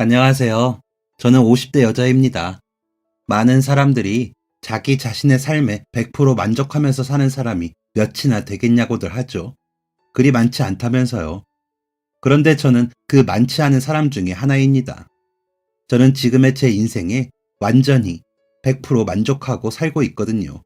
안녕하세요. 저는 50대 여자입니다. 많은 사람들이 자기 자신의 삶에 100% 만족하면서 사는 사람이 몇이나 되겠냐고들 하죠. 그리 많지 않다면서요. 그런데 저는 그 많지 않은 사람 중에 하나입니다. 저는 지금의 제 인생에 완전히 100% 만족하고 살고 있거든요.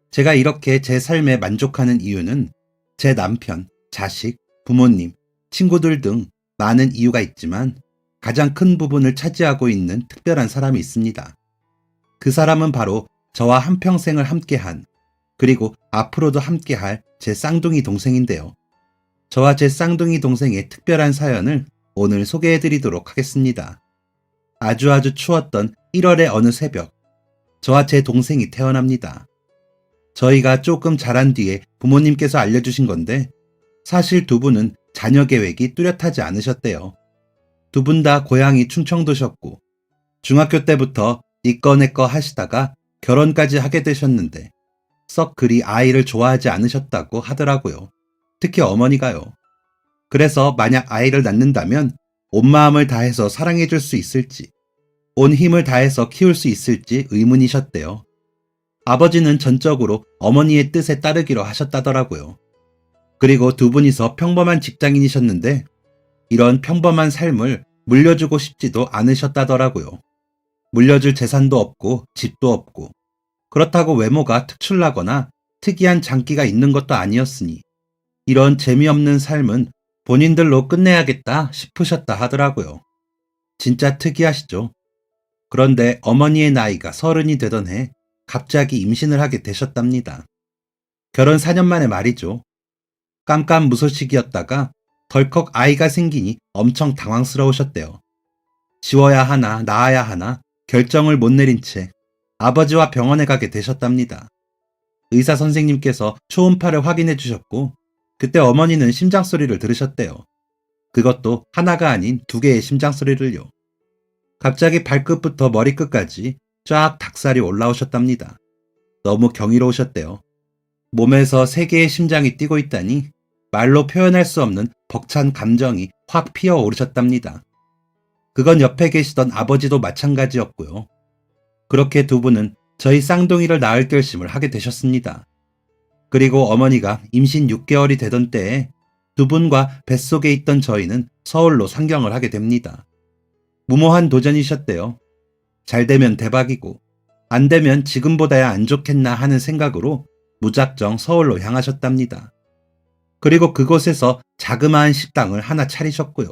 제가 이렇게 제 삶에 만족하는 이유는 제 남편, 자식, 부모님, 친구들 등 많은 이유가 있지만 가장 큰 부분을 차지하고 있는 특별한 사람이 있습니다. 그 사람은 바로 저와 한평생을 함께한, 그리고 앞으로도 함께할 제 쌍둥이 동생인데요. 저와 제 쌍둥이 동생의 특별한 사연을 오늘 소개해드리도록 하겠습니다. 아주 추웠던 1월의 어느 새벽, 저와 제 동생이 태어납니다. 저희가 조금 자란 뒤에 부모님께서 알려주신 건데, 사실 두 분은 자녀 계획이 뚜렷하지 않으셨대요. 두 분 다 고향이 충청도셨고, 중학교 때부터 이꺼 내꺼 하시다가 결혼까지 하게 되셨는데, 썩 그리 아이를 좋아하지 않으셨다고 하더라고요. 특히 어머니가요. 그래서 만약 아이를 낳는다면 온 마음을 다해서 사랑해줄 수 있을지, 온 힘을 다해서 키울 수 있을지 의문이셨대요. 아버지는 전적으로 어머니의 뜻에 따르기로 하셨다더라고요. 그리고 두 분이서 평범한 직장인이셨는데 이런 평범한 삶을 물려주고 싶지도 않으셨다더라고요. 물려줄 재산도 없고 집도 없고, 그렇다고 외모가 특출나거나 특이한 장기가 있는 것도 아니었으니 이런 재미없는 삶은 본인들로 끝내야겠다 싶으셨다 하더라고요. 진짜 특이하시죠? 그런데 어머니의 나이가 30이 되던 해 갑자기 임신을 하게 되셨답니다. 결혼 4년 만에 말이죠. 깜깜무소식이었다가 덜컥 아이가 생기니 엄청 당황스러우셨대요. 지워야 하나 낳아야 하나 결정을 못 내린 채 아버지와 병원에 가게 되셨답니다. 의사 선생님께서 초음파를 확인해 주셨고, 그때 어머니는 심장 소리를 들으셨대요. 그것도 하나가 아닌 두 개의 심장 소리를요. 갑자기 발끝부터 머리끝까지 쫙 닭살이 올라오셨답니다. 너무 경이로우셨대요. 몸에서 세 개의 심장이 뛰고 있다니 말로 표현할 수 없는 벅찬 감정이 확 피어오르셨답니다. 그건 옆에 계시던 아버지도 마찬가지였고요. 그렇게 두 분은 저희 쌍둥이를 낳을 결심을 하게 되셨습니다. 그리고 어머니가 임신 6개월이 되던 때에 두 분과 뱃속에 있던 저희는 서울로 상경을 하게 됩니다. 무모한 도전이셨대요. 잘 되면 대박이고, 안 되면 지금보다야 안 좋겠나 하는 생각으로 무작정 서울로 향하셨답니다. 그리고 그곳에서 자그마한 식당을 하나 차리셨고요.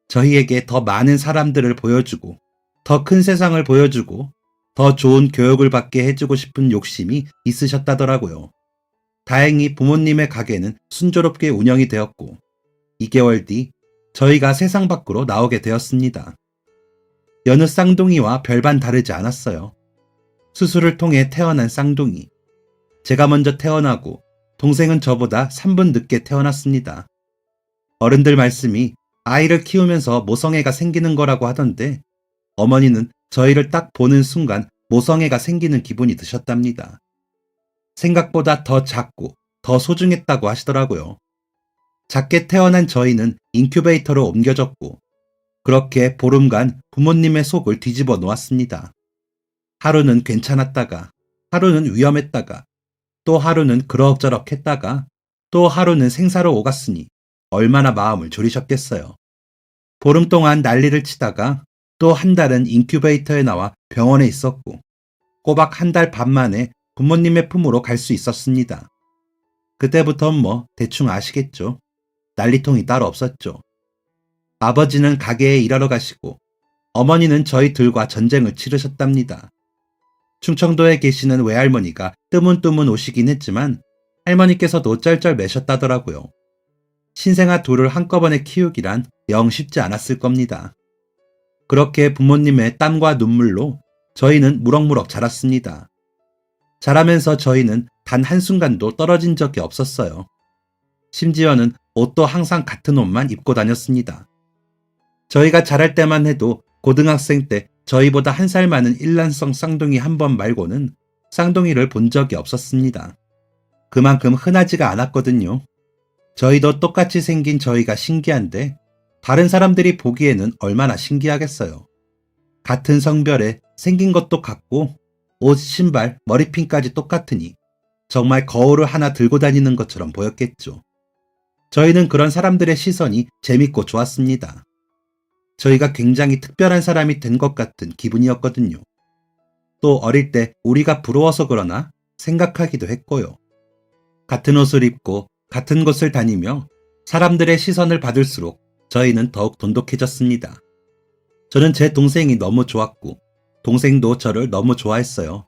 저희에게 더 많은 사람들을 보여주고, 더 큰 세상을 보여주고, 더 좋은 교육을 받게 해주고 싶은 욕심이 있으셨다더라고요. 다행히 부모님의 가게는 순조롭게 운영이 되었고, 2개월 뒤 저희가 세상 밖으로 나오게 되었습니다. 여느 쌍둥이와 별반 다르지 않았어요. 수술을 통해 태어난 쌍둥이. 제가 먼저 태어나고 동생은 저보다 3분 늦게 태어났습니다. 어른들 말씀이 아이를 키우면서 모성애가 생기는 거라고 하던데, 어머니는 저희를 딱 보는 순간 모성애가 생기는 기분이 드셨답니다. 생각보다 더 작고 더 소중했다고 하시더라고요. 작게 태어난 저희는 인큐베이터로 옮겨졌고, 그렇게 보름간 부모님의 속을 뒤집어 놓았습니다. 하루는 괜찮았다가, 하루는 위험했다가, 또 하루는 그럭저럭 했다가, 또 하루는 생사로 오갔으니 얼마나 마음을 졸이셨겠어요. 보름 동안 난리를 치다가 또 한 달은 인큐베이터에 나와 병원에 있었고, 꼬박 한 달 반 만에 부모님의 품으로 갈 수 있었습니다. 그때부턴 뭐 대충 아시겠죠? 난리통이 따로 없었죠. 아버지는 가게에 일하러 가시고, 어머니는 저희 둘과 전쟁을 치르셨답니다. 충청도에 계시는 외할머니가 뜨문뜨문 오시긴 했지만 할머니께서도 쩔쩔 매셨다더라고요. 신생아 둘을 한꺼번에 키우기란 영 쉽지 않았을 겁니다. 그렇게 부모님의 땀과 눈물로 저희는 무럭무럭 자랐습니다. 자라면서 저희는 단 한순간도 떨어진 적이 없었어요. 심지어는 옷도 항상 같은 옷만 입고 다녔습니다. 저희가 자랄 때만 해도 고등학생 때 저희보다 한 살 많은 일란성 쌍둥이 한 번 말고는 쌍둥이를 본 적이 없었습니다. 그만큼 흔하지가 않았거든요. 저희도 똑같이 생긴 저희가 신기한데, 다른 사람들이 보기에는 얼마나 신기하겠어요. 같은 성별에 생긴 것도 같고 옷, 신발, 머리핀까지 똑같으니 정말 거울을 하나 들고 다니는 것처럼 보였겠죠. 저희는 그런 사람들의 시선이 재밌고 좋았습니다. 저희가 굉장히 특별한 사람이 된 것 같은 기분이었거든요. 또 어릴 때 우리가 부러워서 그러나 생각하기도 했고요. 같은 옷을 입고 같은 곳을 다니며 사람들의 시선을 받을수록 저희는 더욱 돈독해졌습니다. 저는 제 동생이 너무 좋았고 동생도 저를 너무 좋아했어요.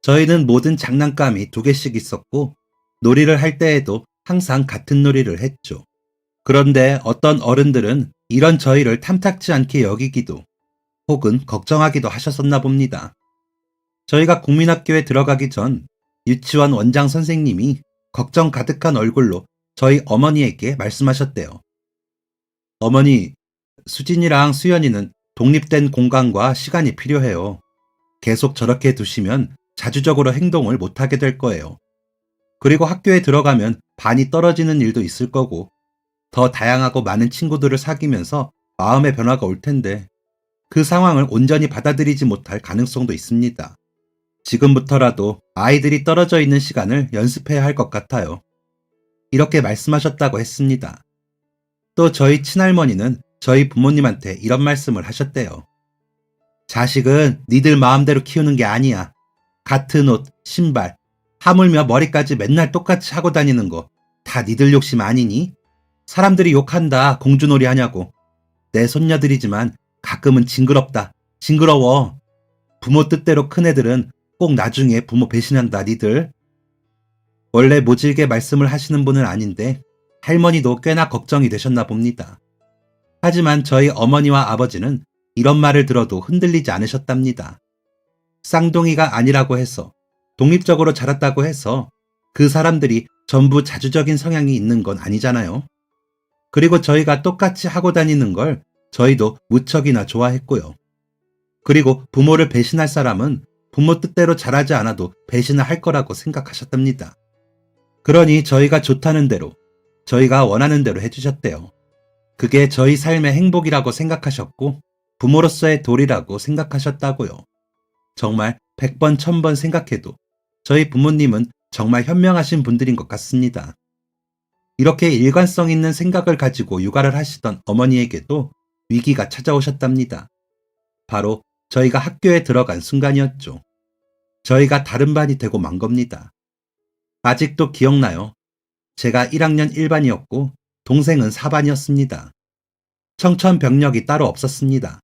저희는 모든 장난감이 2개씩 있었고 놀이를 할 때에도 항상 같은 놀이를 했죠. 그런데 어떤 어른들은 이런 저희를 탐탁지 않게 여기기도 혹은 걱정하기도 하셨었나 봅니다. 저희가 국민학교에 들어가기 전 유치원 원장 선생님이 걱정 가득한 얼굴로 저희 어머니에게 말씀하셨대요. 어머니, 수진이랑 수연이는 독립된 공간과 시간이 필요해요. 계속 저렇게 두시면 자주적으로 행동을 못하게 될 거예요. 그리고 학교에 들어가면 반이 떨어지는 일도 있을 거고 더 다양하고 많은 친구들을 사귀면서 마음의 변화가 올 텐데 그 상황을 온전히 받아들이지 못할 가능성도 있습니다. 지금부터라도 아이들이 떨어져 있는 시간을 연습해야 할 것 같아요. 이렇게 말씀하셨다고 했습니다. 또 저희 친할머니는 저희 부모님한테 이런 말씀을 하셨대요. 자식은 니들 마음대로 키우는 게 아니야. 같은 옷, 신발, 하물며 머리까지 맨날 똑같이 하고 다니는 거 다 니들 욕심 아니니? 사람들이 욕한다, 공주놀이 하냐고. 내 손녀들이지만 가끔은 징그럽다, 징그러워. 부모 뜻대로 큰 애들은 꼭 나중에 부모 배신한다, 니들. 원래 모질게 말씀을 하시는 분은 아닌데 할머니도 꽤나 걱정이 되셨나 봅니다. 하지만 저희 어머니와 아버지는 이런 말을 들어도 흔들리지 않으셨답니다. 쌍둥이가 아니라고 해서, 독립적으로 자랐다고 해서 그 사람들이 전부 자주적인 성향이 있는 건 아니잖아요. 그리고 저희가 똑같이 하고 다니는 걸 저희도 무척이나 좋아했고요. 그리고 부모를 배신할 사람은 부모 뜻대로 자라지 않아도 배신을 할 거라고 생각하셨답니다. 그러니 저희가 좋다는 대로, 저희가 원하는 대로 해주셨대요. 그게 저희 삶의 행복이라고 생각하셨고 부모로서의 도리라고 생각하셨다고요. 정말 100번, 1000번 생각해도 저희 부모님은 정말 현명하신 분들인 것 같습니다. 이렇게 일관성 있는 생각을 가지고 육아를 하시던 어머니에게도 위기가 찾아오셨답니다. 바로 저희가 학교에 들어간 순간이었죠. 저희가 다른 반이 되고 만 겁니다. 아직도 기억나요. 제가 1학년 1반이었고 동생은 4반이었습니다. 청천벽력이 따로 없었습니다.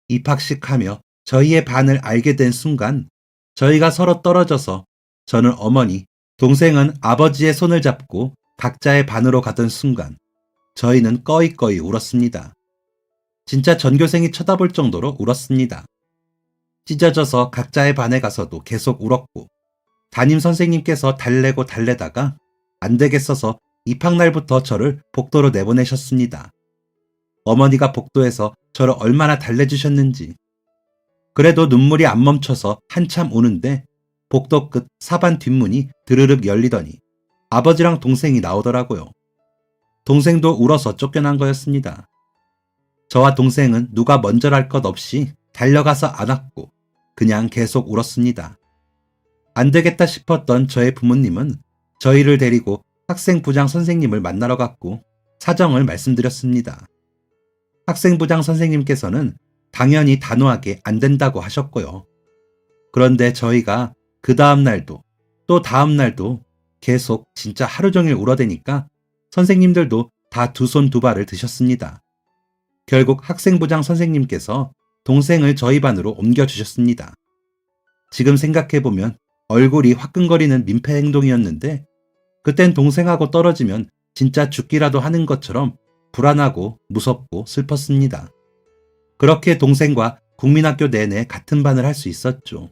입학식 하며 저희의 반을 알게 된 순간 저희가 서로 떨어져서 저는 어머니, 동생은 아버지의 손을 잡고 각자의 반으로 가던 순간 저희는 꺼이꺼이 울었습니다. 진짜 전교생이 쳐다볼 정도로 울었습니다. 찢어져서 각자의 반에 가서도 계속 울었고 담임 선생님께서 달래고 달래다가 안 되겠어서 입학날부터 저를 복도로 내보내셨습니다. 어머니가 복도에서 저를 얼마나 달래주셨는지. 그래도 눈물이 안 멈춰서 한참 우는데 복도 끝 4반 뒷문이 드르륵 열리더니 아버지랑 동생이 나오더라고요. 동생도 울어서 쫓겨난 거였습니다. 저와 동생은 누가 먼저랄 것 없이 달려가서 안았고 그냥 계속 울었습니다. 안 되겠다 싶었던 저의 부모님은 저희를 데리고 학생부장 선생님을 만나러 갔고 사정을 말씀드렸습니다. 학생부장 선생님께서는 당연히 단호하게 안 된다고 하셨고요. 그런데 저희가 그 다음 날도 또 다음 날도 계속 진짜 하루 종일 울어대니까 선생님들도 다 두 손 두 발을 드셨습니다. 결국 학생부장 선생님께서 동생을 저희 반으로 옮겨주셨습니다. 지금 생각해보면 얼굴이 화끈거리는 민폐 행동이었는데 그땐 동생하고 떨어지면 진짜 죽기라도 하는 것처럼 불안하고 무섭고 슬펐습니다. 그렇게 동생과 국민학교 내내 같은 반을 할 수 있었죠.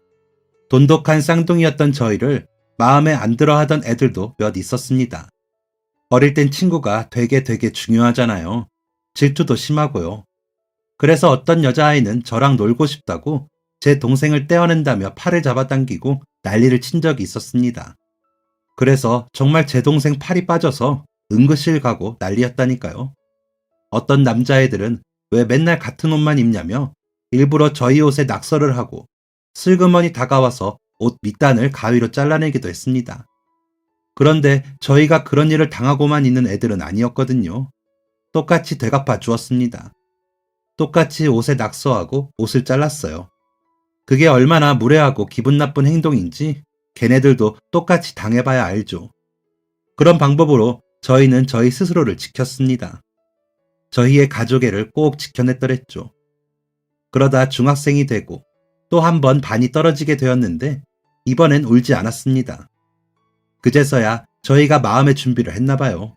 돈독한 쌍둥이였던 저희를 마음에 안 들어 하던 애들도 몇 있었습니다. 어릴 땐 친구가 되게 중요하잖아요. 질투도 심하고요. 그래서 어떤 여자아이는 저랑 놀고 싶다고 제 동생을 떼어낸다며 팔을 잡아당기고 난리를 친 적이 있었습니다. 그래서 정말 제 동생 팔이 빠져서 응급실 가고 난리였다니까요. 어떤 남자애들은 왜 맨날 같은 옷만 입냐며 일부러 저희 옷에 낙서를 하고 슬그머니 다가와서 옷 밑단을 가위로 잘라내기도 했습니다. 그런데 저희가 그런 일을 당하고만 있는 애들은 아니었거든요. 똑같이 되갚아 주었습니다. 똑같이 옷에 낙서하고 옷을 잘랐어요. 그게 얼마나 무례하고 기분 나쁜 행동인지 걔네들도 똑같이 당해봐야 알죠. 그런 방법으로 저희는 저희 스스로를 지켰습니다. 저희의 가족애를 꼭 지켜냈더랬죠. 그러다 중학생이 되고 또 한 번 반이 떨어지게 되었는데 이번엔 울지 않았습니다. 그제서야 저희가 마음의 준비를 했나봐요.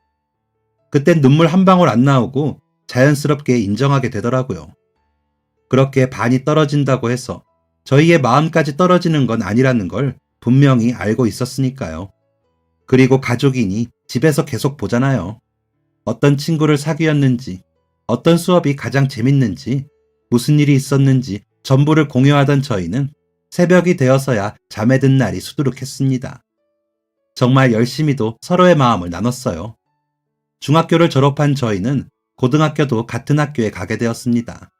그땐 눈물 한 방울 안 나오고 자연스럽게 인정하게 되더라고요. 그렇게 반이 떨어진다고 해서 저희의 마음까지 떨어지는 건 아니라는 걸 분명히 알고 있었으니까요. 그리고 가족이니 집에서 계속 보잖아요. 어떤 친구를 사귀었는지, 어떤 수업이 가장 재밌는지, 무슨 일이 있었는지 전부를 공유하던 저희는 새벽이 되어서야 잠에 든 날이 수두룩했습니다. 정말 열심히도 서로의 마음을 나눴어요. 중학교를 졸업한 저희는 고등학교도 같은 학교에 가게 되었습니다.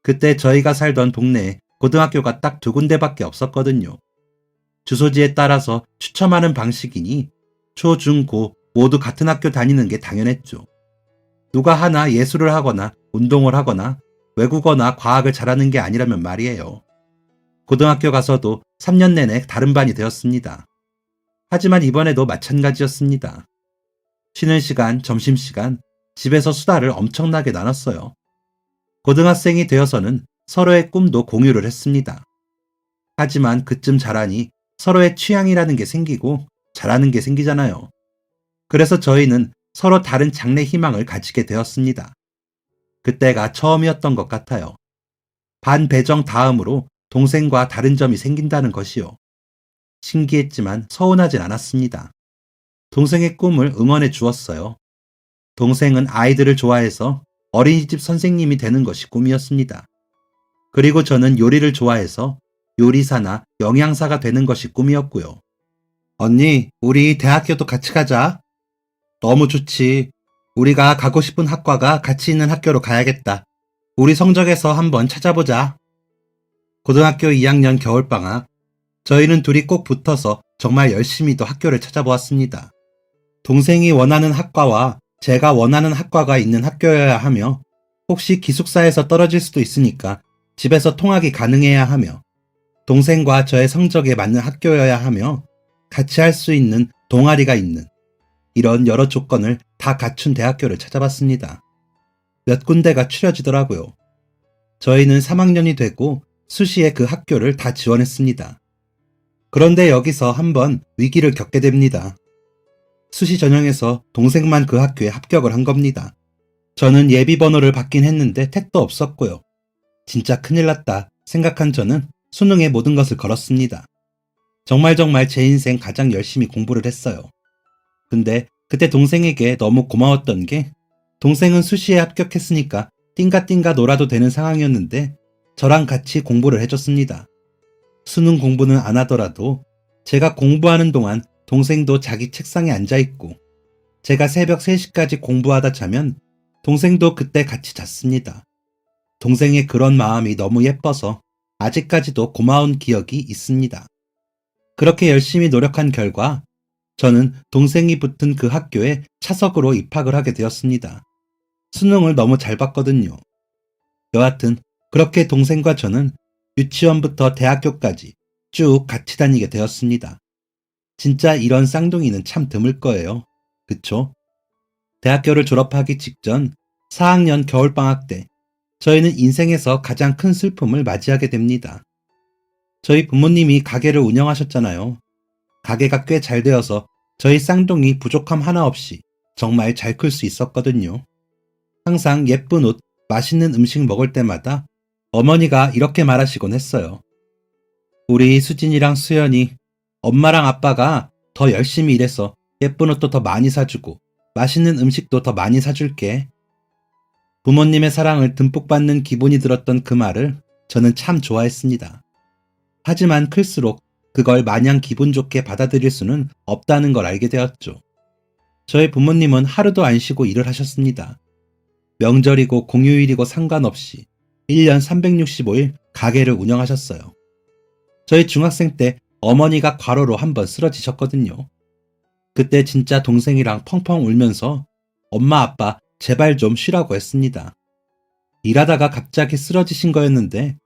그때 저희가 살던 동네에 고등학교가 딱 2군데밖에 없었거든요. 주소지에 따라서 추첨하는 방식이니 초, 중, 고 모두 같은 학교 다니는 게 당연했죠. 누가 하나 예술을 하거나 운동을 하거나 외국어나 과학을 잘하는 게 아니라면 말이에요. 고등학교 가서도 3년 내내 다른 반이 되었습니다. 하지만 이번에도 마찬가지였습니다. 쉬는 시간, 점심시간, 집에서 수다를 엄청나게 나눴어요. 고등학생이 되어서는 서로의 꿈도 공유를 했습니다. 하지만 그쯤 자라니 서로의 취향이라는 게 생기고 잘하는 게 생기잖아요. 그래서 저희는 서로 다른 장래 희망을 가지게 되었습니다. 그때가 처음이었던 것 같아요. 반 배정 다음으로 동생과 다른 점이 생긴다는 것이요. 신기했지만 서운하진 않았습니다. 동생의 꿈을 응원해 주었어요. 동생은 아이들을 좋아해서 어린이집 선생님이 되는 것이 꿈이었습니다. 그리고 저는 요리를 좋아해서 요리사나 영양사가 되는 것이 꿈이었고요. 언니, 우리 대학교도 같이 가자. 너무 좋지. 우리가 가고 싶은 학과가 같이 있는 학교로 가야겠다. 우리 성적에서 한번 찾아보자. 고등학교 2학년 겨울방학, 저희는 둘이 꼭 붙어서 정말 열심히도 학교를 찾아보았습니다. 동생이 원하는 학과와 제가 원하는 학과가 있는 학교여야 하며 혹시 기숙사에서 떨어질 수도 있으니까 집에서 통학이 가능해야 하며 동생과 저의 성적에 맞는 학교여야 하며 같이 할 수 있는 동아리가 있는 이런 여러 조건을 다 갖춘 대학교를 찾아봤습니다. 몇 군데가 추려지더라고요. 저희는 3학년이 되고 수시에 그 학교를 다 지원했습니다. 그런데 여기서 한번 위기를 겪게 됩니다. 수시 전형에서 동생만 그 학교에 합격을 한 겁니다. 저는 예비 번호를 받긴 했는데 택도 없었고요. 진짜 큰일 났다 생각한 저는 수능에 모든 것을 걸었습니다. 정말 제 인생 가장 열심히 공부를 했어요. 근데 그때 동생에게 너무 고마웠던 게 동생은 수시에 합격했으니까 띵가띵가 놀아도 되는 상황이었는데 저랑 같이 공부를 해줬습니다. 수능 공부는 안 하더라도 제가 공부하는 동안 동생도 자기 책상에 앉아있고 제가 새벽 3시까지 공부하다 자면 동생도 그때 같이 잤습니다. 동생의 그런 마음이 너무 예뻐서 아직까지도 고마운 기억이 있습니다. 그렇게 열심히 노력한 결과 저는 동생이 붙은 그 학교에 차석으로 입학을 하게 되었습니다. 수능을 너무 잘 봤거든요. 여하튼 그렇게 동생과 저는 유치원부터 대학교까지 쭉 같이 다니게 되었습니다. 진짜 이런 쌍둥이는 참 드물 거예요. 그쵸? 대학교를 졸업하기 직전 4학년 겨울방학 때 저희는 인생에서 가장 큰 슬픔을 맞이하게 됩니다. 저희 부모님이 가게를 운영하셨잖아요. 가게가 꽤 잘 되어서 저희 쌍둥이 부족함 하나 없이 정말 잘 클 수 있었거든요. 항상 예쁜 옷, 맛있는 음식 먹을 때마다 어머니가 이렇게 말하시곤 했어요. 우리 수진이랑 수연이 엄마랑 아빠가 더 열심히 일해서 예쁜 옷도 더 많이 사주고 맛있는 음식도 더 많이 사줄게. 부모님의 사랑을 듬뿍 받는 기분이 들었던 그 말을 저는 참 좋아했습니다. 하지만 클수록 그걸 마냥 기분 좋게 받아들일 수는 없다는 걸 알게 되었죠. 저희 부모님은 하루도 안 쉬고 일을 하셨습니다. 명절이고 공휴일이고 상관없이 1년 365일 가게를 운영하셨어요. 저희 중학생 때 어머니가 과로로 한번 쓰러지셨거든요. 그때 진짜 동생이랑 펑펑 울면서 엄마 아빠 제발 좀 쉬라고 했습니다. 일하다가 갑자기 쓰러지신 거였는데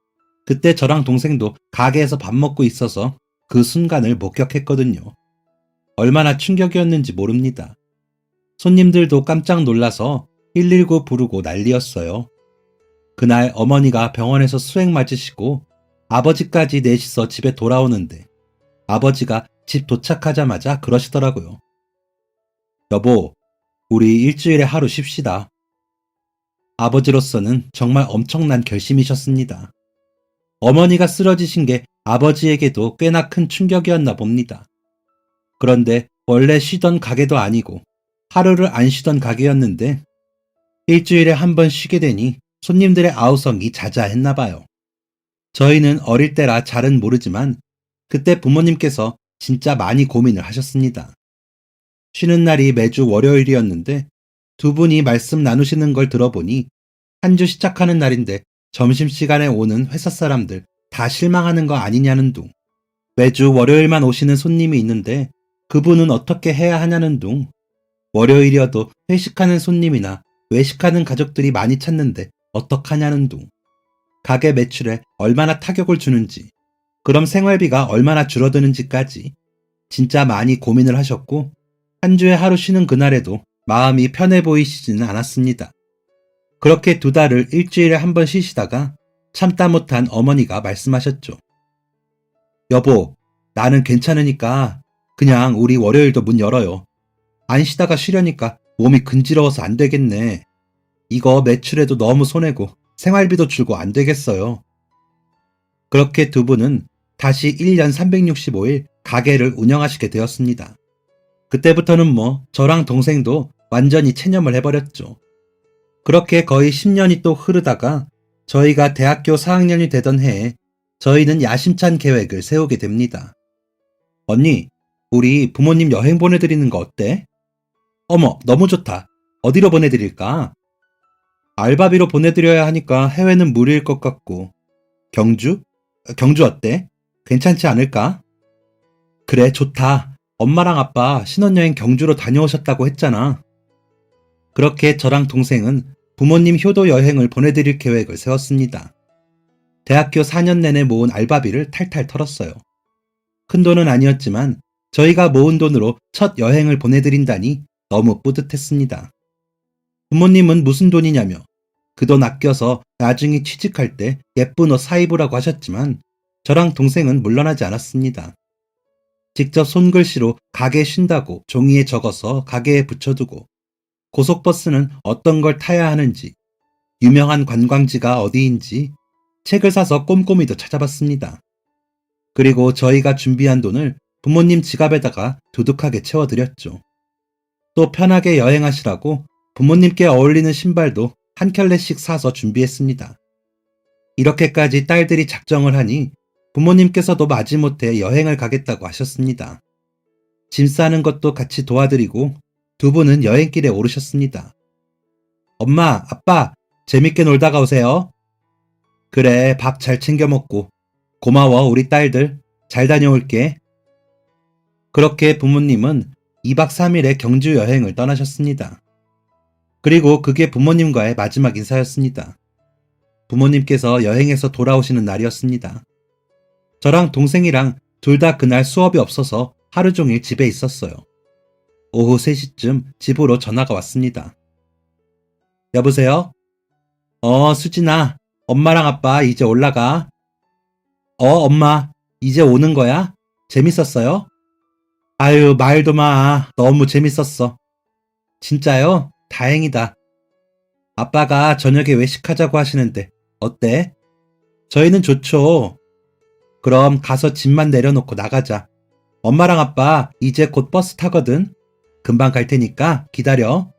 그때 저랑 동생도 가게에서 밥 먹고 있어서 그 순간을 목격했거든요. 얼마나 충격이었는지 모릅니다. 손님들도 깜짝 놀라서 119 부르고 난리였어요. 그날 어머니가 병원에서 수액 맞으시고 아버지까지 넷이서 집에 돌아오는데 아버지가 집 도착하자마자 그러시더라고요. 여보, 우리 일주일에 하루 쉽시다. 아버지로서는 정말 엄청난 결심이셨습니다. 어머니가 쓰러지신 게 아버지에게도 꽤나 큰 충격이었나 봅니다. 그런데 원래 쉬던 가게도 아니고 하루를 안 쉬던 가게였는데 일주일에 한 번 쉬게 되니 손님들의 아우성이 자자했나 봐요. 저희는 어릴 때라 잘은 모르지만 그때 부모님께서 진짜 많이 고민을 하셨습니다. 쉬는 날이 매주 월요일이었는데 두 분이 말씀 나누시는 걸 들어보니 한 주 시작하는 날인데 점심시간에 오는 회사 사람들 다 실망하는 거 아니냐는 둥, 매주 월요일만 오시는 손님이 있는데 그분은 어떻게 해야 하냐는 둥, 월요일이어도 회식하는 손님이나 외식하는 가족들이 많이 찾는데 어떡하냐는 둥, 가게 매출에 얼마나 타격을 주는지, 그럼 생활비가 얼마나 줄어드는지까지 진짜 많이 고민을 하셨고 한 주에 하루 쉬는 그날에도 마음이 편해 보이시지는 않았습니다. 그렇게 두 달을 일주일에 한 번 쉬시다가 참다 못한 어머니가 말씀하셨죠. 여보, 나는 괜찮으니까 그냥 우리 월요일도 문 열어요. 안 쉬다가 쉬려니까 몸이 근지러워서 안 되겠네. 이거 매출에도 너무 손해고 생활비도 줄고 안 되겠어요. 그렇게 두 분은 다시 1년 365일 가게를 운영하시게 되었습니다. 그때부터는 저랑 동생도 완전히 체념을 해버렸죠. 그렇게 거의 10년이 또 흐르다가 저희가 대학교 4학년이 되던 해에 저희는 야심찬 계획을 세우게 됩니다. 언니, 우리 부모님 여행 보내드리는 거 어때? 어머, 너무 좋다. 어디로 보내드릴까? 알바비로 보내드려야 하니까 해외는 무리일 것 같고. 경주? 경주 어때? 괜찮지 않을까? 그래, 좋다. 엄마랑 아빠 신혼여행 경주로 다녀오셨다고 했잖아. 그렇게 저랑 동생은 부모님 효도 여행을 보내드릴 계획을 세웠습니다. 대학교 4년 내내 모은 알바비를 탈탈 털었어요. 큰 돈은 아니었지만 저희가 모은 돈으로 첫 여행을 보내드린다니 너무 뿌듯했습니다. 부모님은 무슨 돈이냐며 그 돈 아껴서 나중에 취직할 때 예쁜 옷 사입으라고 하셨지만 저랑 동생은 물러나지 않았습니다. 직접 손글씨로 가게 쉰다고 종이에 적어서 가게에 붙여두고 고속버스는 어떤 걸 타야 하는지, 유명한 관광지가 어디인지 책을 사서 꼼꼼히도 찾아봤습니다. 그리고 저희가 준비한 돈을 부모님 지갑에다가 두둑하게 채워드렸죠. 또 편하게 여행하시라고 부모님께 어울리는 신발도 한 켤레씩 사서 준비했습니다. 이렇게까지 딸들이 작정을 하니 부모님께서도 마지못해 여행을 가겠다고 하셨습니다. 짐 싸는 것도 같이 도와드리고 두 분은 여행길에 오르셨습니다. 엄마, 아빠, 재밌게 놀다가 오세요. 그래, 밥 잘 챙겨 먹고. 고마워, 우리 딸들. 잘 다녀올게. 그렇게 부모님은 2박 3일의 경주 여행을 떠나셨습니다. 그리고 그게 부모님과의 마지막 인사였습니다. 부모님께서 여행에서 돌아오시는 날이었습니다. 저랑 동생이랑 둘 다 그날 수업이 없어서 하루 종일 집에 있었어요. 오후 3시쯤 집으로 전화가 왔습니다. 여보세요? 수진아, 엄마랑 아빠 이제 올라가. 엄마, 이제 오는 거야? 재밌었어요? 아유, 말도 마. 너무 재밌었어. 진짜요? 다행이다. 아빠가 저녁에 외식하자고 하시는데 어때? 저희는 좋죠. 그럼 가서 짐만 내려놓고 나가자. 엄마랑 아빠 이제 곧 버스 타거든. 금방 갈 테니까 기다려.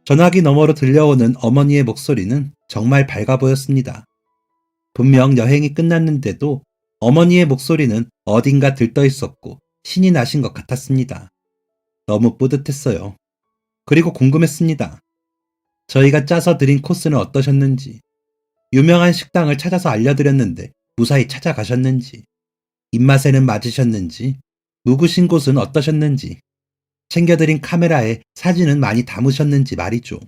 전화기 너머로 들려오는 어머니의 목소리는 정말 밝아 보였습니다. 분명 여행이 끝났는데도 어머니의 목소리는 어딘가 들떠 있었고 신이 나신 것 같았습니다. 너무 뿌듯했어요. 그리고 궁금했습니다. 저희가 짜서 드린 코스는 어떠셨는지, 유명한 식당을 찾아서 알려드렸는데 무사히 찾아가셨는지, 입맛에는 맞으셨는지, 묵으신 곳은 어떠셨는지, 챙겨드린 카메라에 사진은 많이 담으셨는지 말이죠.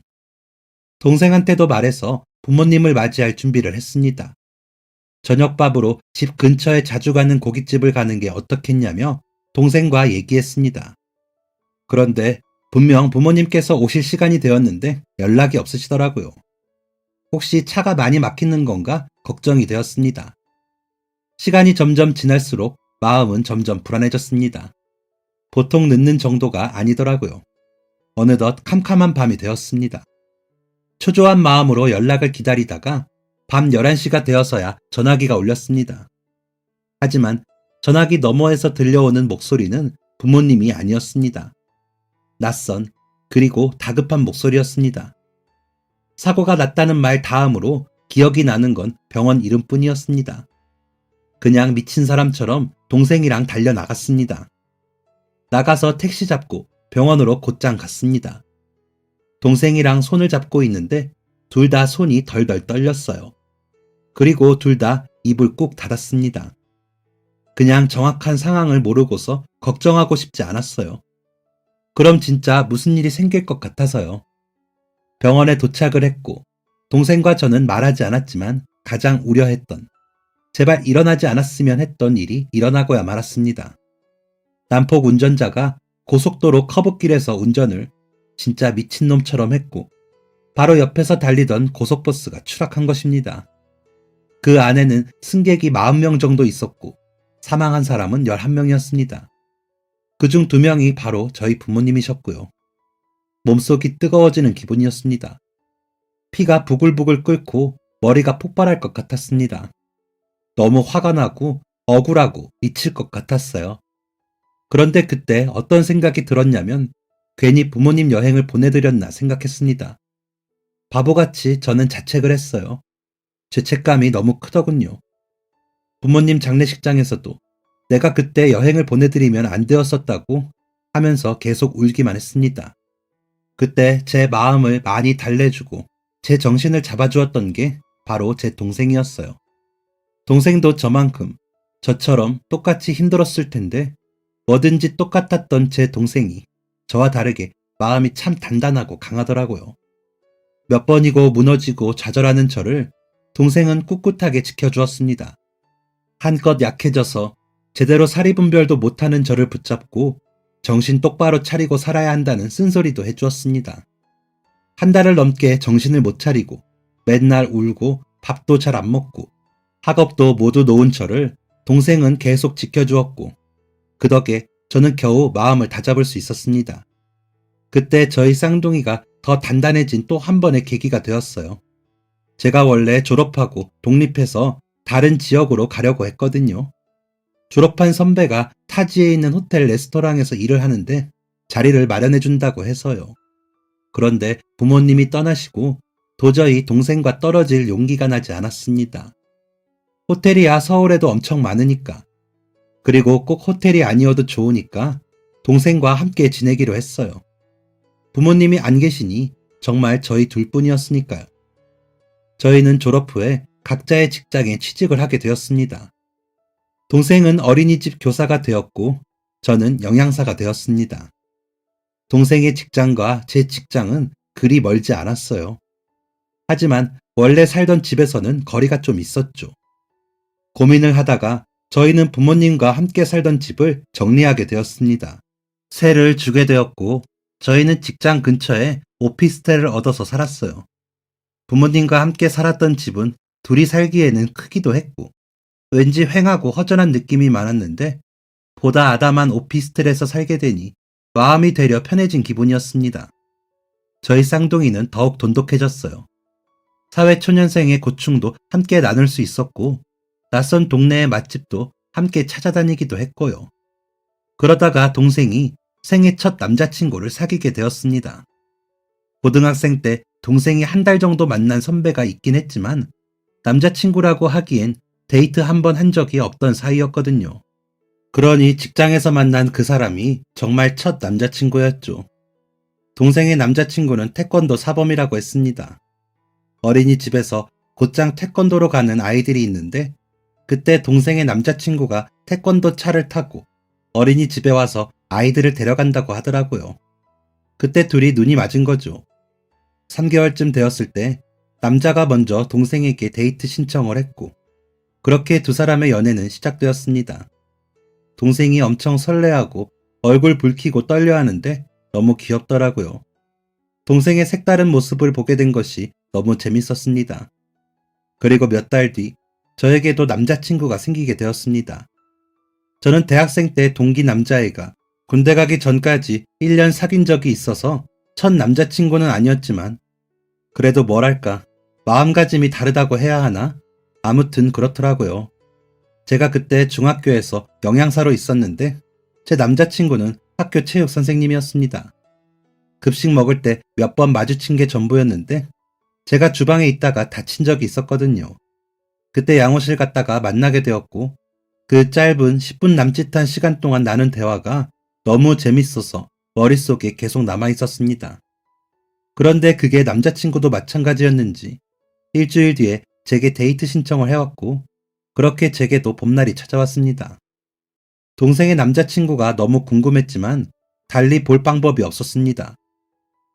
동생한테도 말해서 부모님을 맞이할 준비를 했습니다. 저녁밥으로 집 근처에 자주 가는 고깃집을 가는 게 어떻겠냐며 동생과 얘기했습니다. 그런데 분명 부모님께서 오실 시간이 되었는데 연락이 없으시더라고요. 혹시 차가 많이 막히는 건가 걱정이 되었습니다. 시간이 점점 지날수록 마음은 점점 불안해졌습니다. 보통 늦는 정도가 아니더라고요. 어느덧 캄캄한 밤이 되었습니다. 초조한 마음으로 연락을 기다리다가 밤 11시가 되어서야 전화기가 울렸습니다. 하지만 전화기 너머에서 들려오는 목소리는 부모님이 아니었습니다. 낯선 그리고 다급한 목소리였습니다. 사고가 났다는 말 다음으로 기억이 나는 건 병원 이름뿐이었습니다. 그냥 미친 사람처럼 동생이랑 달려나갔습니다. 나가서 택시 잡고 병원으로 곧장 갔습니다. 동생이랑 손을 잡고 있는데 둘 다 손이 덜덜 떨렸어요. 그리고 둘 다 입을 꾹 닫았습니다. 그냥 정확한 상황을 모르고서 걱정하고 싶지 않았어요. 그럼 진짜 무슨 일이 생길 것 같아서요. 병원에 도착을 했고 동생과 저는 말하지 않았지만 가장 우려했던, 제발 일어나지 않았으면 했던 일이 일어나고야 말았습니다. 난폭 운전자가 고속도로 커브길에서 운전을 진짜 미친놈처럼 했고 바로 옆에서 달리던 고속버스가 추락한 것입니다. 그 안에는 승객이 40명 정도 있었고 사망한 사람은 11명이었습니다. 그중 2명이 바로 저희 부모님이셨고요. 몸속이 뜨거워지는 기분이었습니다. 피가 부글부글 끓고 머리가 폭발할 것 같았습니다. 너무 화가 나고 억울하고 미칠 것 같았어요. 그런데 그때 어떤 생각이 들었냐면 괜히 부모님 여행을 보내드렸나 생각했습니다. 바보같이 저는 자책을 했어요. 죄책감이 너무 크더군요. 부모님 장례식장에서도 내가 그때 여행을 보내드리면 안 되었었다고 하면서 계속 울기만 했습니다. 그때 제 마음을 많이 달래주고 제 정신을 잡아주었던 게 바로 제 동생이었어요. 동생도 저만큼 저처럼 똑같이 힘들었을 텐데 뭐든지 똑같았던 제 동생이 저와 다르게 마음이 참 단단하고 강하더라고요. 몇 번이고 무너지고 좌절하는 저를 동생은 꿋꿋하게 지켜주었습니다. 한껏 약해져서 제대로 사리분별도 못하는 저를 붙잡고 정신 똑바로 차리고 살아야 한다는 쓴소리도 해주었습니다. 한 달을 넘게 정신을 못 차리고 맨날 울고 밥도 잘 안 먹고 학업도 모두 놓은 저를 동생은 계속 지켜주었고 그 덕에 저는 겨우 마음을 다잡을 수 있었습니다. 그때 저희 쌍둥이가 더 단단해진 또 한 번의 계기가 되었어요. 제가 원래 졸업하고 독립해서 다른 지역으로 가려고 했거든요. 졸업한 선배가 타지에 있는 호텔 레스토랑에서 일을 하는데 자리를 마련해준다고 해서요. 그런데 부모님이 떠나시고 도저히 동생과 떨어질 용기가 나지 않았습니다. 호텔이야 서울에도 엄청 많으니까. 그리고 꼭 호텔이 아니어도 좋으니까 동생과 함께 지내기로 했어요. 부모님이 안 계시니 정말 저희 둘뿐이었으니까요. 저희는 졸업 후에 각자의 직장에 취직을 하게 되었습니다. 동생은 어린이집 교사가 되었고 저는 영양사가 되었습니다. 동생의 직장과 제 직장은 그리 멀지 않았어요. 하지만 원래 살던 집에서는 거리가 좀 있었죠. 고민을 하다가 저희는 부모님과 함께 살던 집을 정리하게 되었습니다. 세를 주게 되었고 저희는 직장 근처에 오피스텔을 얻어서 살았어요. 부모님과 함께 살았던 집은 둘이 살기에는 크기도 했고 왠지 휑하고 허전한 느낌이 많았는데 보다 아담한 오피스텔에서 살게 되니 마음이 되려 편해진 기분이었습니다. 저희 쌍둥이는 더욱 돈독해졌어요. 사회초년생의 고충도 함께 나눌 수 있었고 낯선 동네의 맛집도 함께 찾아다니기도 했고요. 그러다가 동생이 생애 첫 남자친구를 사귀게 되었습니다. 고등학생 때 동생이 한 달 정도 만난 선배가 있긴 했지만 남자친구라고 하기엔 데이트 한 번 한 적이 없던 사이였거든요. 그러니 직장에서 만난 그 사람이 정말 첫 남자친구였죠. 동생의 남자친구는 태권도 사범이라고 했습니다. 어린이집에서 곧장 태권도로 가는 아이들이 있는데 그때 동생의 남자친구가 태권도 차를 타고 어린이집에 와서 아이들을 데려간다고 하더라고요. 그때 둘이 눈이 맞은 거죠. 3개월쯤 되었을 때 남자가 먼저 동생에게 데이트 신청을 했고 그렇게 두 사람의 연애는 시작되었습니다. 동생이 엄청 설레하고 얼굴 붉히고 떨려하는데 너무 귀엽더라고요. 동생의 색다른 모습을 보게 된 것이 너무 재밌었습니다. 그리고 몇 달 뒤 저에게도 남자친구가 생기게 되었습니다. 저는 대학생 때 동기 남자애가 군대 가기 전까지 1년 사귄 적이 있어서 첫 남자친구는 아니었지만 그래도 뭐랄까 마음가짐이 다르다고 해야 하나? 아무튼 그렇더라고요. 제가 그때 중학교에서 영양사로 있었는데 제 남자친구는 학교 체육 선생님이었습니다. 급식 먹을 때 몇 번 마주친 게 전부였는데 제가 주방에 있다가 다친 적이 있었거든요. 그때 양호실 갔다가 만나게 되었고 그 짧은 10분 남짓한 시간 동안 나눈 대화가 너무 재밌어서 머릿속에 계속 남아있었습니다. 그런데 그게 남자친구도 마찬가지였는지 일주일 뒤에 제게 데이트 신청을 해왔고 그렇게 제게도 봄날이 찾아왔습니다. 동생의 남자친구가 너무 궁금했지만 달리 볼 방법이 없었습니다.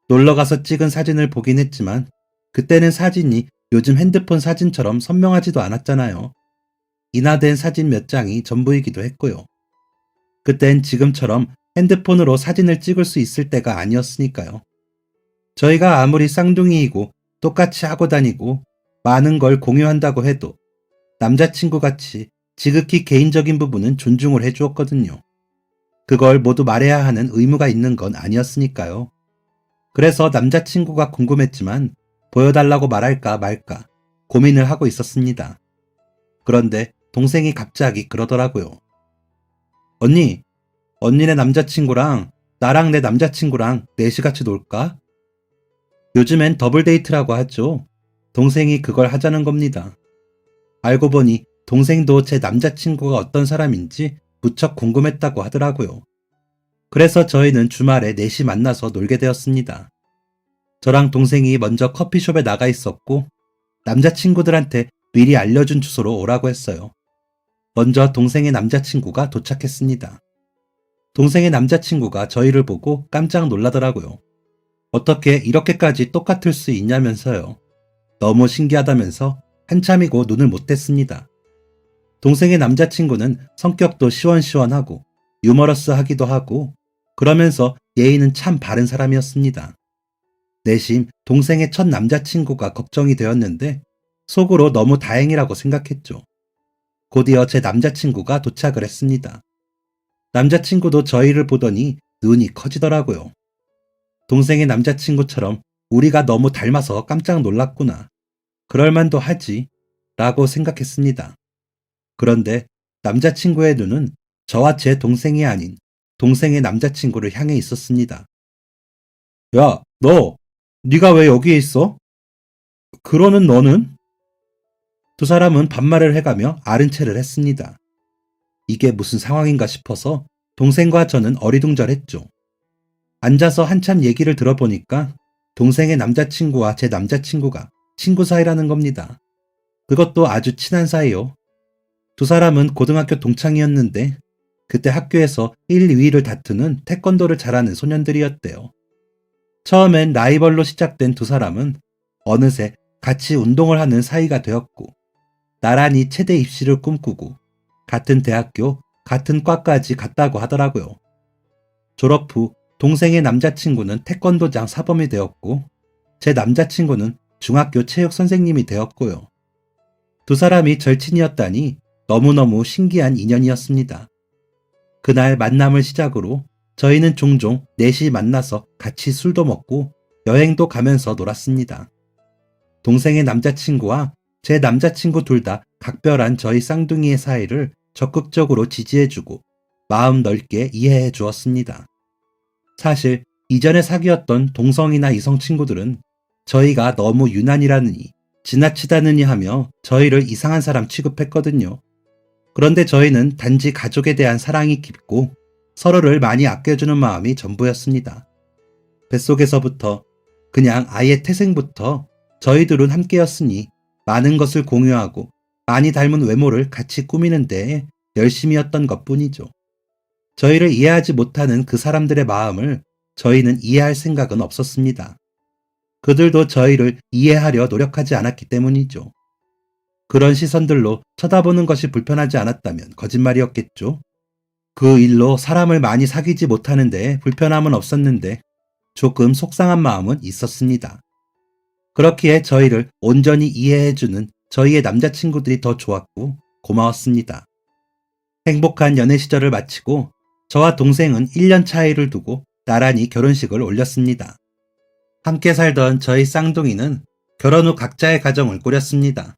놀러가서 찍은 사진을 보긴 했지만 그때는 사진이 요즘 핸드폰 사진처럼 선명하지도 않았잖아요. 인화된 사진 몇 장이 전부이기도 했고요. 그땐 지금처럼 핸드폰으로 사진을 찍을 수 있을 때가 아니었으니까요. 저희가 아무리 쌍둥이이고 똑같이 하고 다니고 많은 걸 공유한다고 해도 남자친구같이 지극히 개인적인 부분은 존중을 해주었거든요. 그걸 모두 말해야 하는 의무가 있는 건 아니었으니까요. 그래서 남자친구가 궁금했지만 보여달라고 말할까 말까 고민을 하고 있었습니다. 그런데 동생이 갑자기 그러더라고요. 언니, 언니네 남자친구랑 나랑 내 남자친구랑 넷이 같이 놀까? 요즘엔 더블 데이트라고 하죠. 동생이 그걸 하자는 겁니다. 알고 보니 동생도 제 남자친구가 어떤 사람인지 무척 궁금했다고 하더라고요. 그래서 저희는 주말에 넷이 만나서 놀게 되었습니다. 저랑 동생이 먼저 커피숍에 나가 있었고 남자친구들한테 미리 알려준 주소로 오라고 했어요. 먼저 동생의 남자친구가 도착했습니다. 동생의 남자친구가 저희를 보고 깜짝 놀라더라고요. 어떻게 이렇게까지 똑같을 수 있냐면서요. 너무 신기하다면서 한참이고 눈을 못 뗐습니다. 동생의 남자친구는 성격도 시원시원하고 유머러스하기도 하고 그러면서 예의는 참 바른 사람이었습니다. 내심 동생의 첫 남자친구가 걱정이 되었는데 속으로 너무 다행이라고 생각했죠. 곧이어 제 남자친구가 도착을 했습니다. 남자친구도 저희를 보더니 눈이 커지더라고요. 동생의 남자친구처럼 우리가 너무 닮아서 깜짝 놀랐구나. 그럴만도 하지 라고 생각했습니다. 그런데 남자친구의 눈은 저와 제 동생이 아닌 동생의 남자친구를 향해 있었습니다. 야, 네가 왜 여기에 있어? 그러는 너는? 두 사람은 반말을 해가며 아른 체를 했습니다. 이게 무슨 상황인가 싶어서 동생과 저는 어리둥절했죠. 앉아서 한참 얘기를 들어보니까 동생의 남자친구와 제 남자친구가 친구 사이라는 겁니다. 그것도 아주 친한 사이요. 두 사람은 고등학교 동창이었는데 그때 학교에서 1, 2위를 다투는 태권도를 잘하는 소년들이었대요. 처음엔 라이벌로 시작된 두 사람은 어느새 같이 운동을 하는 사이가 되었고 나란히 체대 입시를 꿈꾸고 같은 대학교, 같은 과까지 갔다고 하더라고요. 졸업 후 동생의 남자친구는 태권도장 사범이 되었고 제 남자친구는 중학교 체육 선생님이 되었고요. 두 사람이 절친이었다니 너무너무 신기한 인연이었습니다. 그날 만남을 시작으로 저희는 종종 넷이 만나서 같이 술도 먹고 여행도 가면서 놀았습니다. 동생의 남자친구와 제 남자친구 둘 다 각별한 저희 쌍둥이의 사이를 적극적으로 지지해주고 마음 넓게 이해해 주었습니다. 사실 이전에 사귀었던 동성이나 이성 친구들은 저희가 너무 유난이라느니 지나치다느니 하며 저희를 이상한 사람 취급했거든요. 그런데 저희는 단지 가족에 대한 사랑이 깊고 서로를 많이 아껴주는 마음이 전부였습니다. 뱃속에서부터 그냥 아이의 태생부터 저희들은 함께였으니 많은 것을 공유하고 많이 닮은 외모를 같이 꾸미는 데에 열심이었던 것뿐이죠. 저희를 이해하지 못하는 그 사람들의 마음을 저희는 이해할 생각은 없었습니다. 그들도 저희를 이해하려 노력하지 않았기 때문이죠. 그런 시선들로 쳐다보는 것이 불편하지 않았다면 거짓말이었겠죠. 그 일로 사람을 많이 사귀지 못하는 데에 불편함은 없었는데 조금 속상한 마음은 있었습니다. 그렇기에 저희를 온전히 이해해주는 저희의 남자친구들이 더 좋았고 고마웠습니다. 행복한 연애 시절을 마치고 저와 동생은 1년 차이를 두고 나란히 결혼식을 올렸습니다. 함께 살던 저희 쌍둥이는 결혼 후 각자의 가정을 꾸렸습니다.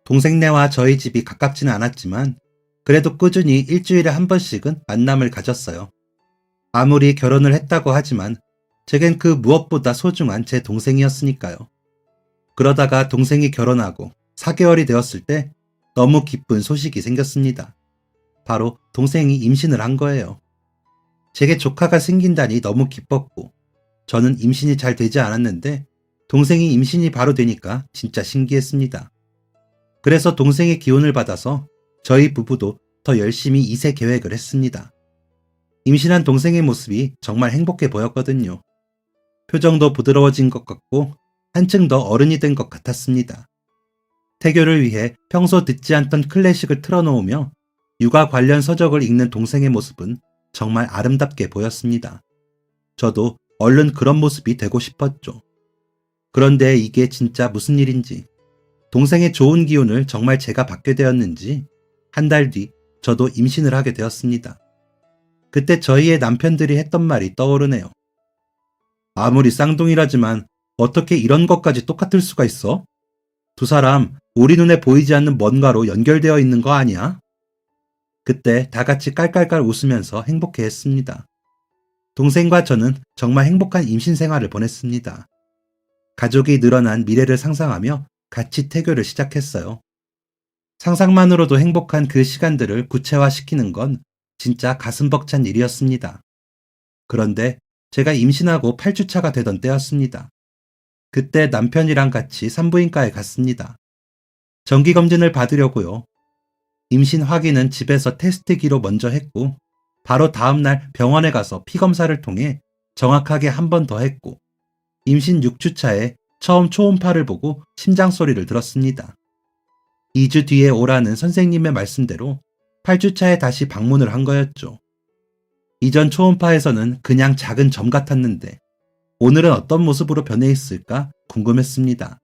동생네와 저희 집이 가깝지는 않았지만 그래도 꾸준히 일주일에 한 번씩은 만남을 가졌어요. 아무리 결혼을 했다고 하지만 제겐 그 무엇보다 소중한 제 동생이었으니까요. 그러다가 동생이 결혼하고 4개월이 되었을 때 너무 기쁜 소식이 생겼습니다. 바로 동생이 임신을 한 거예요. 제게 조카가 생긴다니 너무 기뻤고 저는 임신이 잘 되지 않았는데 동생이 임신이 바로 되니까 진짜 신기했습니다. 그래서 동생의 기운을 받아서 저희 부부도 더 열심히 이세 계획을 했습니다. 임신한 동생의 모습이 정말 행복해 보였거든요. 표정도 부드러워진 것 같고 한층 더 어른이 된 것 같았습니다. 태교를 위해 평소 듣지 않던 클래식을 틀어놓으며 육아 관련 서적을 읽는 동생의 모습은 정말 아름답게 보였습니다. 저도 얼른 그런 모습이 되고 싶었죠. 그런데 이게 진짜 무슨 일인지, 동생의 좋은 기운을 정말 제가 받게 되었는지 한 달 뒤 저도 임신을 하게 되었습니다. 그때 저희의 남편들이 했던 말이 떠오르네요. 아무리 쌍둥이라지만 어떻게 이런 것까지 똑같을 수가 있어? 두 사람 우리 눈에 보이지 않는 뭔가로 연결되어 있는 거 아니야? 그때 다 같이 깔깔깔 웃으면서 행복해했습니다. 동생과 저는 정말 행복한 임신 생활을 보냈습니다. 가족이 늘어난 미래를 상상하며 같이 태교를 시작했어요. 상상만으로도 행복한 그 시간들을 구체화시키는 건 진짜 가슴 벅찬 일이었습니다. 그런데 제가 임신하고 8주차가 되던 때였습니다. 그때 남편이랑 같이 산부인과에 갔습니다. 정기검진을 받으려고요. 임신 확인은 집에서 테스트기로 먼저 했고 바로 다음날 병원에 가서 피검사를 통해 정확하게 한 번 더 했고 임신 6주차에 처음 초음파를 보고 심장 소리를 들었습니다. 2주 뒤에 오라는 선생님의 말씀대로 8주차에 다시 방문을 한 거였죠. 이전 초음파에서는 그냥 작은 점 같았는데 오늘은 어떤 모습으로 변해 있을까 궁금했습니다.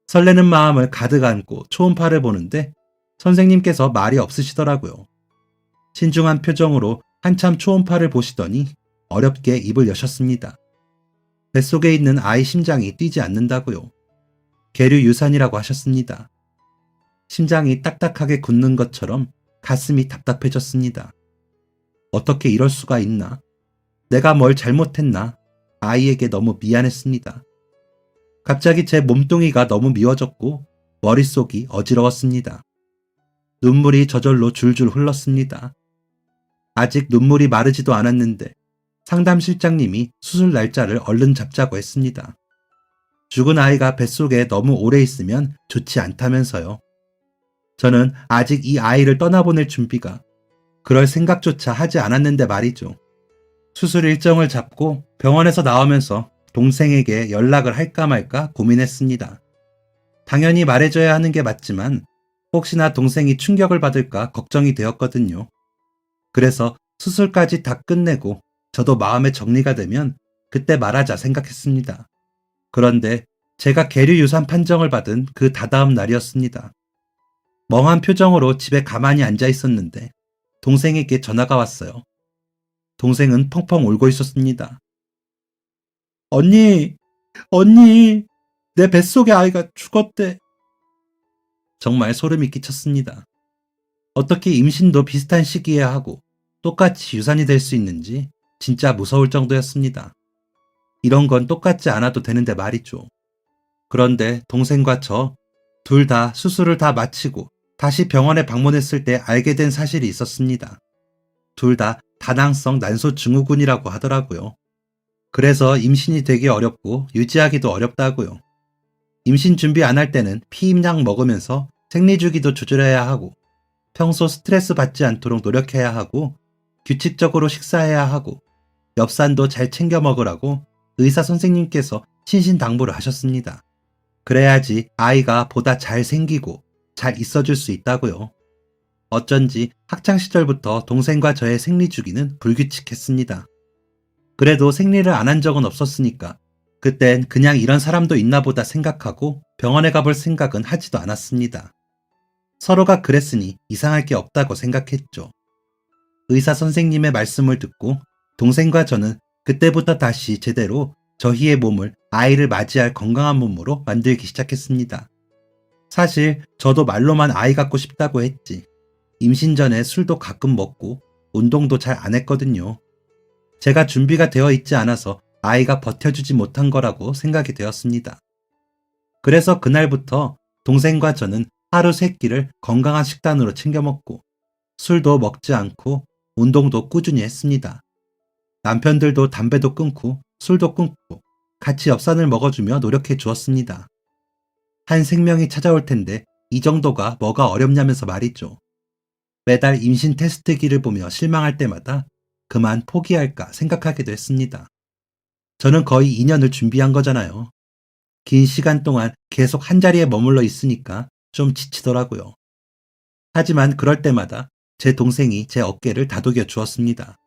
설레는 마음을 가득 안고 초음파를 보는데 선생님께서 말이 없으시더라고요. 신중한 표정으로 한참 초음파를 보시더니 어렵게 입을 여셨습니다. 뱃속에 있는 아이 심장이 뛰지 않는다고요. 계류 유산이라고 하셨습니다. 심장이 딱딱하게 굳는 것처럼 가슴이 답답해졌습니다. 어떻게 이럴 수가 있나? 내가 뭘 잘못했나? 아이에게 너무 미안했습니다. 갑자기 제 몸뚱이가 너무 미워졌고 머릿속이 어지러웠습니다. 눈물이 저절로 줄줄 흘렀습니다. 아직 눈물이 마르지도 않았는데 상담실장님이 수술 날짜를 얼른 잡자고 했습니다. 죽은 아이가 뱃속에 너무 오래 있으면 좋지 않다면서요. 저는 아직 이 아이를 떠나보낼 준비가, 그럴 생각조차 하지 않았는데 말이죠. 수술 일정을 잡고 병원에서 나오면서 동생에게 연락을 할까 말까 고민했습니다. 당연히 말해줘야 하는 게 맞지만 혹시나 동생이 충격을 받을까 걱정이 되었거든요. 그래서 수술까지 다 끝내고 저도 마음의 정리가 되면 그때 말하자 생각했습니다. 그런데 제가 계류 유산 판정을 받은 그 다다음 날이었습니다. 멍한 표정으로 집에 가만히 앉아 있었는데 동생에게 전화가 왔어요. 동생은 펑펑 울고 있었습니다. 언니, 내 뱃속의 아이가 죽었대. 정말 소름이 끼쳤습니다. 어떻게 임신도 비슷한 시기에 하고 똑같이 유산이 될 수 있는지 진짜 무서울 정도였습니다. 이런 건 똑같지 않아도 되는데 말이죠. 그런데 동생과 저 둘 다 수술을 다 마치고 다시 병원에 방문했을 때 알게 된 사실이 있었습니다. 둘 다 다낭성 난소 증후군이라고 하더라고요. 그래서 임신이 되기 어렵고 유지하기도 어렵다고요. 임신 준비 안 할 때는 피임약 먹으면서 생리주기도 조절해야 하고 평소 스트레스 받지 않도록 노력해야 하고 규칙적으로 식사해야 하고 엽산도 잘 챙겨 먹으라고 의사 선생님께서 신신당부를 하셨습니다. 그래야지 아이가 보다 잘 생기고 잘 있어줄 수 있다고요. 어쩐지 학창시절부터 동생과 저의 생리주기는 불규칙했습니다. 그래도 생리를 안 한 적은 없었으니까 그땐 그냥 이런 사람도 있나 보다 생각하고 병원에 가볼 생각은 하지도 않았습니다. 서로가 그랬으니 이상할 게 없다고 생각했죠. 의사 선생님의 말씀을 듣고 동생과 저는 그때부터 다시 제대로 저희의 몸을 아이를 맞이할 건강한 몸으로 만들기 시작했습니다. 사실 저도 말로만 아이 갖고 싶다고 했지. 임신 전에 술도 가끔 먹고 운동도 잘 안 했거든요. 제가 준비가 되어 있지 않아서 아이가 버텨주지 못한 거라고 생각이 되었습니다. 그래서 그날부터 동생과 저는 하루 3끼를 건강한 식단으로 챙겨 먹고 술도 먹지 않고 운동도 꾸준히 했습니다. 남편들도 담배도 끊고 술도 끊고 같이 엽산을 먹어주며 노력해 주었습니다. 한 생명이 찾아올 텐데 이 정도가 뭐가 어렵냐면서 말이죠. 매달 임신 테스트기를 보며 실망할 때마다 그만 포기할까 생각하기도 했습니다. 저는 거의 2년을 준비한 거잖아요. 긴 시간 동안 계속 한자리에 머물러 있으니까 좀 지치더라고요. 하지만 그럴 때마다 제 동생이 제 어깨를 다독여 주었습니다.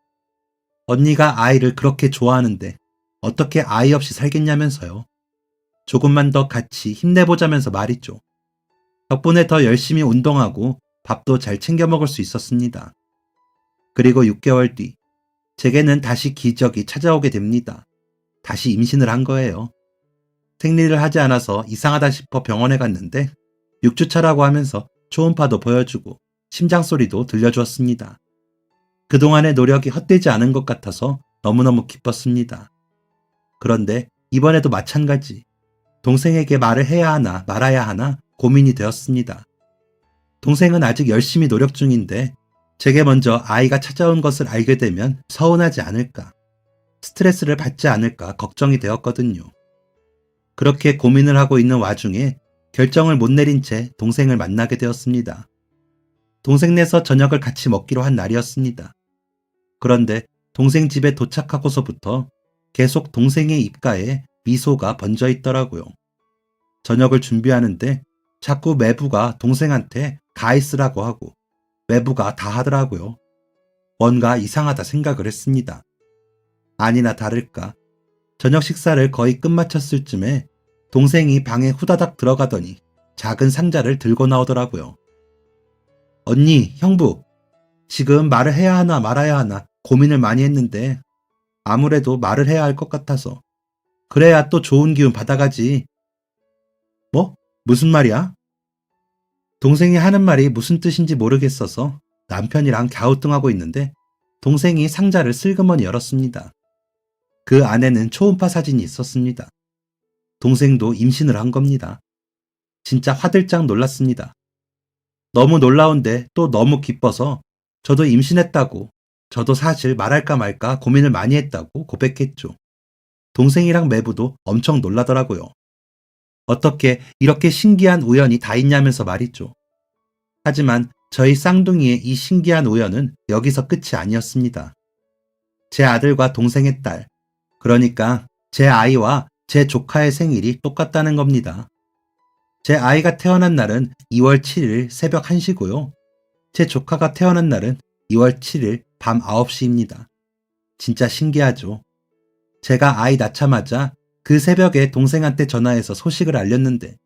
언니가 아이를 그렇게 좋아하는데 어떻게 아이 없이 살겠냐면서요. 조금만 더 같이 힘내보자면서 말이죠. 덕분에 더 열심히 운동하고 밥도 잘 챙겨 먹을 수 있었습니다. 그리고 6개월 뒤 제게는 다시 기적이 찾아오게 됩니다. 다시 임신을 한 거예요. 생리를 하지 않아서 이상하다 싶어 병원에 갔는데 6주차라고 하면서 초음파도 보여주고 심장 소리도 들려주었습니다. 그동안의 노력이 헛되지 않은 것 같아서 너무너무 기뻤습니다. 그런데 이번에도 마찬가지. 동생에게 말을 해야 하나 말아야 하나 고민이 되었습니다. 동생은 아직 열심히 노력 중인데 제게 먼저 아이가 찾아온 것을 알게 되면 서운하지 않을까, 스트레스를 받지 않을까 걱정이 되었거든요. 그렇게 고민을 하고 있는 와중에 결정을 못 내린 채 동생을 만나게 되었습니다. 동생네서 저녁을 같이 먹기로 한 날이었습니다. 그런데 동생 집에 도착하고서부터 계속 동생의 입가에 미소가 번져 있더라고요. 저녁을 준비하는데 자꾸 매부가 동생한테 가 있으라고 하고 매부가 다 하더라고요. 뭔가 이상하다 생각을 했습니다. 아니나 다를까 저녁 식사를 거의 끝마쳤을 쯤에 동생이 방에 후다닥 들어가더니 작은 상자를 들고 나오더라고요. 언니, 형부, 지금 말을 해야 하나 말아야 하나 고민을 많이 했는데 아무래도 말을 해야 할 것 같아서. 그래야 또 좋은 기운 받아가지. 뭐? 무슨 말이야? 동생이 하는 말이 무슨 뜻인지 모르겠어서 남편이랑 갸우뚱하고 있는데 동생이 상자를 슬그머니 열었습니다. 그 안에는 초음파 사진이 있었습니다. 동생도 임신을 한 겁니다. 진짜 화들짝 놀랐습니다. 너무 놀라운데 또 너무 기뻐서 저도 임신했다고, 저도 사실 말할까 말까 고민을 많이 했다고 고백했죠. 동생이랑 매부도 엄청 놀라더라고요. 어떻게 이렇게 신기한 우연이 다 있냐면서 말이죠. 하지만 저희 쌍둥이의 이 신기한 우연은 여기서 끝이 아니었습니다. 제 아들과 동생의 딸, 그러니까 제 아이와 제 조카의 생일이 똑같다는 겁니다. 제 아이가 태어난 날은 2월 7일 새벽 1시고요. 제 조카가 태어난 날은 2월 7일 밤 9시입니다. 진짜 신기하죠. 제가 아이 낳자마자 그 새벽에 동생한테 전화해서 소식을 알렸는데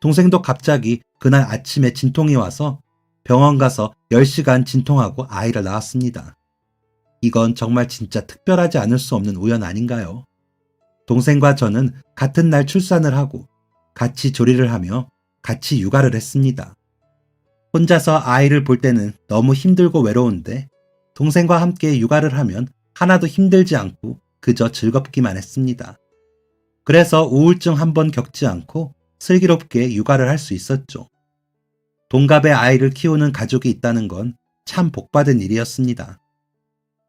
동생도 갑자기 그날 아침에 진통이 와서 병원 가서 10시간 진통하고 아이를 낳았습니다. 이건 정말 진짜 특별하지 않을 수 없는 우연 아닌가요? 동생과 저는 같은 날 출산을 하고 같이 조리를 하며 같이 육아를 했습니다. 혼자서 아이를 볼 때는 너무 힘들고 외로운데 동생과 함께 육아를 하면 하나도 힘들지 않고 그저 즐겁기만 했습니다. 그래서 우울증 한번 겪지 않고 슬기롭게 육아를 할 수 있었죠. 동갑의 아이를 키우는 가족이 있다는 건 참 복받은 일이었습니다.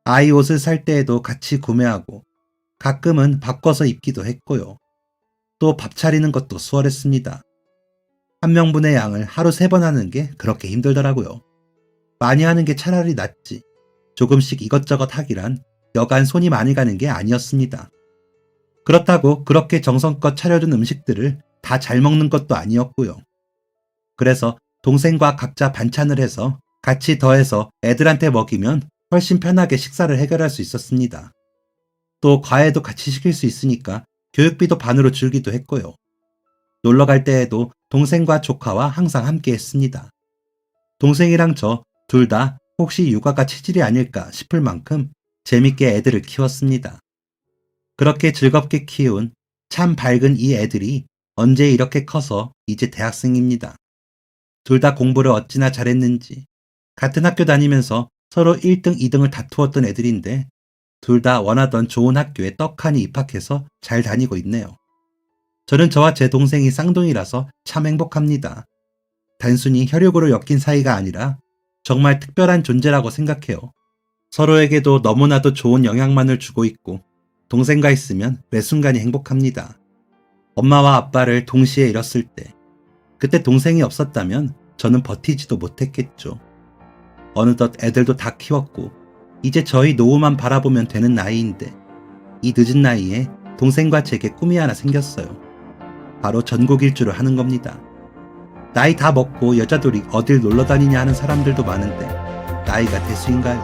아이 옷을 살 때에도 같이 구매하고 가끔은 바꿔서 입기도 했고요. 또 밥 차리는 것도 수월했습니다. 한 명분의 양을 하루 3번 하는 게 그렇게 힘들더라고요. 많이 하는 게 차라리 낫지. 조금씩 이것저것 하기란 여간 손이 많이 가는 게 아니었습니다. 그렇다고 그렇게 정성껏 차려준 음식들을 다 잘 먹는 것도 아니었고요. 그래서 동생과 각자 반찬을 해서 같이 더해서 애들한테 먹이면 훨씬 편하게 식사를 해결할 수 있었습니다. 또 과외도 같이 시킬 수 있으니까 교육비도 반으로 줄기도 했고요. 놀러 갈 때에도 동생과 조카와 항상 함께 했습니다. 동생이랑 저 둘 다 혹시 육아가 체질이 아닐까 싶을 만큼 재밌게 애들을 키웠습니다. 그렇게 즐겁게 키운 참 밝은 이 애들이 언제 이렇게 커서 이제 대학생입니다. 둘 다 공부를 어찌나 잘했는지 같은 학교 다니면서 서로 1등, 2등을 다투었던 애들인데 둘 다 원하던 좋은 학교에 떡하니 입학해서 잘 다니고 있네요. 저는 저와 제 동생이 쌍둥이라서 참 행복합니다. 단순히 혈육으로 엮인 사이가 아니라 정말 특별한 존재라고 생각해요. 서로에게도 너무나도 좋은 영향만을 주고 있고 동생과 있으면 매 순간이 행복합니다. 엄마와 아빠를 동시에 잃었을 때 그때 동생이 없었다면 저는 버티지도 못했겠죠. 어느덧 애들도 다 키웠고 이제 저희 노후만 바라보면 되는 나이인데 이 늦은 나이에 동생과 제게 꿈이 하나 생겼어요. 바로 전국 일주를 하는 겁니다. 나이 다 먹고 여자들이 어딜 놀러 다니냐 하는 사람들도 많은데 나이가 대수인가요?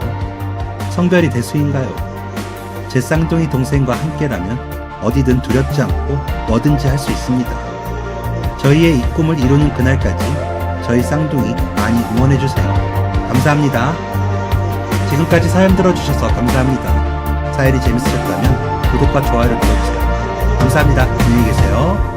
성별이 대수인가요? 제 쌍둥이 동생과 함께라면 어디든 두렵지 않고 뭐든지 할 수 있습니다. 저희의 이 꿈을 이루는 그날까지 저희 쌍둥이 많이 응원해주세요. 감사합니다. 지금까지 사연 들어주셔서 감사합니다. 사연이 재밌으셨다면 구독과 좋아요를 눌러주세요. 감사합니다. 안녕히 계세요.